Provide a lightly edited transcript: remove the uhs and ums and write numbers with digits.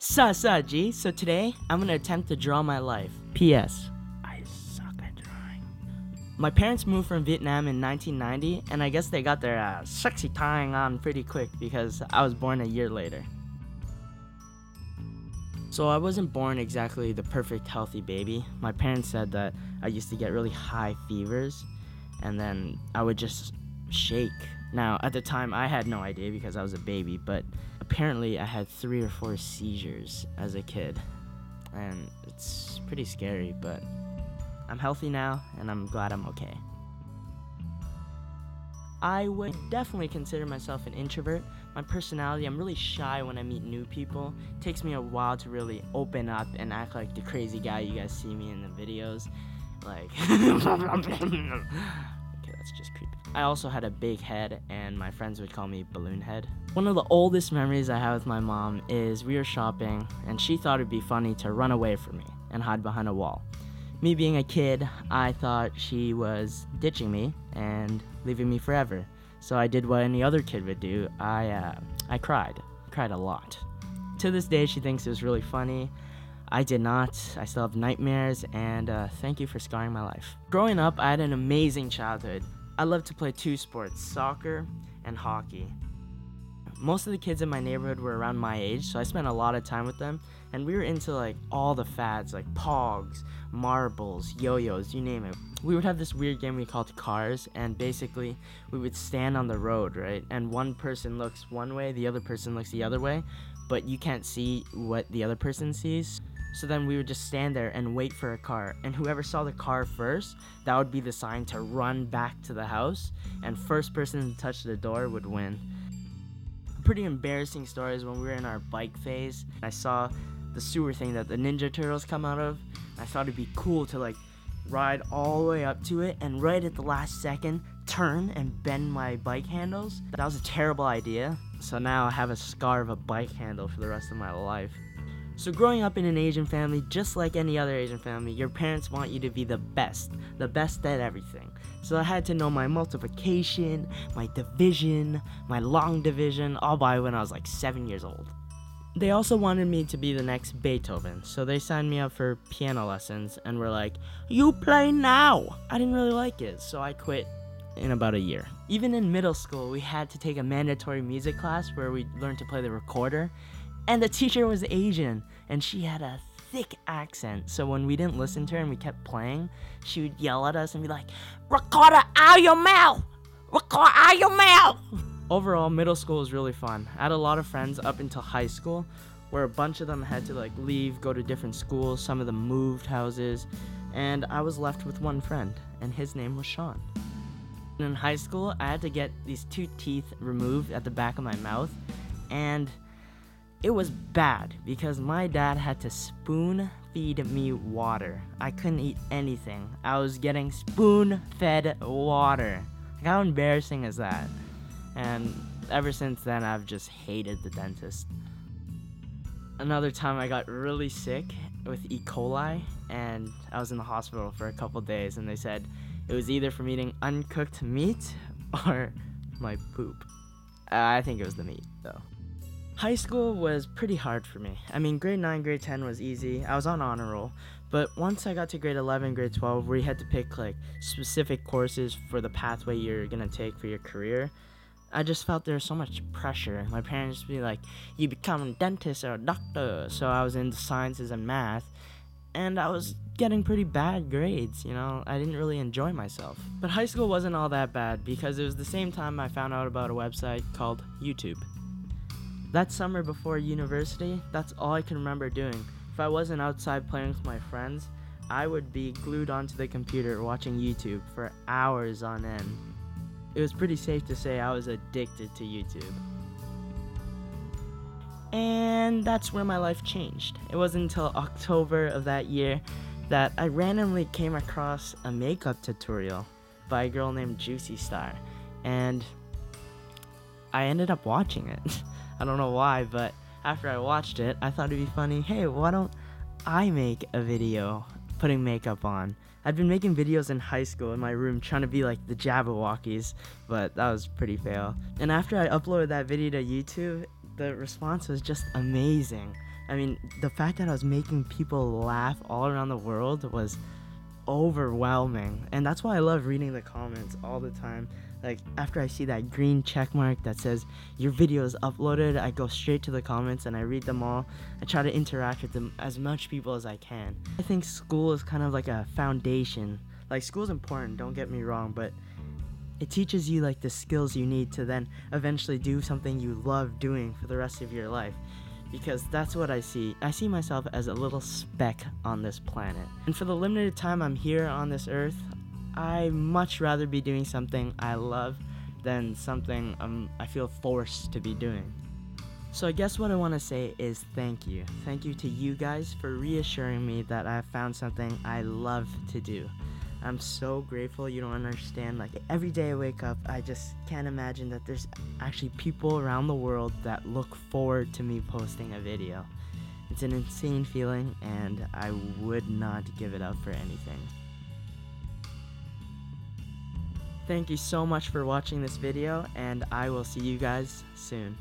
G. So today, I'm gonna attempt to draw my life. P.S. I suck at drawing. My parents moved from Vietnam in 1990, and I guess they got their sexy tying on pretty quick because I was born a year later. So I wasn't born exactly the perfect healthy baby. My parents said that I used to get really high fevers, and then I would just shake. Now, at the time, I had no idea because I was a baby, but apparently I had 3 or 4 seizures as a kid, and it's pretty scary, but I'm healthy now, and I'm glad I'm okay. I would definitely consider myself an introvert. My personality, I'm really shy when I meet new people. It takes me a while to really open up and act like the crazy guy you guys see me in the videos. Like, okay, that's just creepy. I also had a big head, and my friends would call me Balloon Head. One of the oldest memories I have with my mom is we were shopping, and she thought it'd be funny to run away from me and hide behind a wall. Me being a kid, I thought she was ditching me and leaving me forever. So I did what any other kid would do. I cried. Cried a lot. To this day, she thinks it was really funny. I did not. I still have nightmares, and thank you for scarring my life. Growing up, I had an amazing childhood. I loved to play 2 sports, soccer and hockey. Most of the kids in my neighborhood were around my age, so I spent a lot of time with them, and we were into like all the fads, like pogs, marbles, yo-yos, you name it. We would have this weird game we called Cars, and basically we would stand on the road, right? And one person looks one way, the other person looks the other way, but you can't see what the other person sees. So then we would just stand there and wait for a car, and whoever saw the car first, that would be the sign to run back to the house, and first person to touch the door would win. Pretty embarrassing stories when we were in our bike phase. I saw the sewer thing that the Ninja Turtles come out of. I thought it'd be cool to like ride all the way up to it and right at the last second turn and bend my bike handles. That was a terrible idea. So now I have a scar of a bike handle for the rest of my life. So growing up in an Asian family, just like any other Asian family, your parents want you to be the best at everything. So I had to know my multiplication, my division, my long division, all by when I was like 7 years old. They also wanted me to be the next Beethoven, so they signed me up for piano lessons and were like, "You play now!" I didn't really like it, so I quit in about a year. Even in middle school, we had to take a mandatory music class where we learned to play the recorder. And the teacher was Asian, and she had a thick accent, so when we didn't listen to her and we kept playing, she would yell at us and be like, "Recorder out your mouth! Record out your mouth!" Overall, middle school was really fun. I had a lot of friends up until high school, where a bunch of them had to like leave, go to different schools, some of them moved houses, and I was left with one friend, and his name was Sean. In high school, I had to get these 2 teeth removed at the back of my mouth, and it was bad because my dad had to spoon feed me water. I couldn't eat anything. I was getting spoon-fed water. Like, how embarrassing is that? And ever since then, I've just hated the dentist. Another time I got really sick with E. coli, and I was in the hospital for a couple days, and they said it was either from eating uncooked meat or my poop. I think it was the meat, though. High school was pretty hard for me. I mean, grade 9, grade 10 was easy. I was on honor roll. But once I got to grade 11, grade 12, where you had to pick like specific courses for the pathway you're gonna take for your career, I just felt there was so much pressure. My parents would be like, "You become a dentist or a doctor." So I was into sciences and math, and I was getting pretty bad grades, you know? I didn't really enjoy myself. But high school wasn't all that bad because it was the same time I found out about a website called YouTube. That summer before university, that's all I can remember doing. If I wasn't outside playing with my friends, I would be glued onto the computer watching YouTube for hours on end. It was pretty safe to say I was addicted to YouTube. And that's where my life changed. It wasn't until October of that year that I randomly came across a makeup tutorial by a girl named Juicy Star, and I ended up watching it. I don't know why, but after I watched it, I thought it'd be funny. Hey, why don't I make a video putting makeup on? I'd been making videos in high school in my room trying to be like the Jabberwockies, but that was pretty fail. And after I uploaded that video to YouTube, the response was just amazing. I mean, the fact that I was making people laugh all around the world was overwhelming, and that's why I love reading the comments all the time. Like, after I see that green check mark that says your video is uploaded, I go straight to the comments and I read them all. I try to interact with them as much people as I can. I think school is kind of like a foundation. Like, school's important, don't get me wrong, but it teaches you like the skills you need to then eventually do something you love doing for the rest of your life. Because that's what I see. I see myself as a little speck on this planet. And for the limited time I'm here on this earth, I much rather be doing something I love than something I feel forced to be doing. So I guess what I want to say is thank you. Thank you to you guys for reassuring me that I have found something I love to do. I'm so grateful. You don't understand. Like, every day I wake up, I just can't imagine that there's actually people around the world that look forward to me posting a video. It's an insane feeling, and I would not give it up for anything. Thank you so much for watching this video, and I will see you guys soon.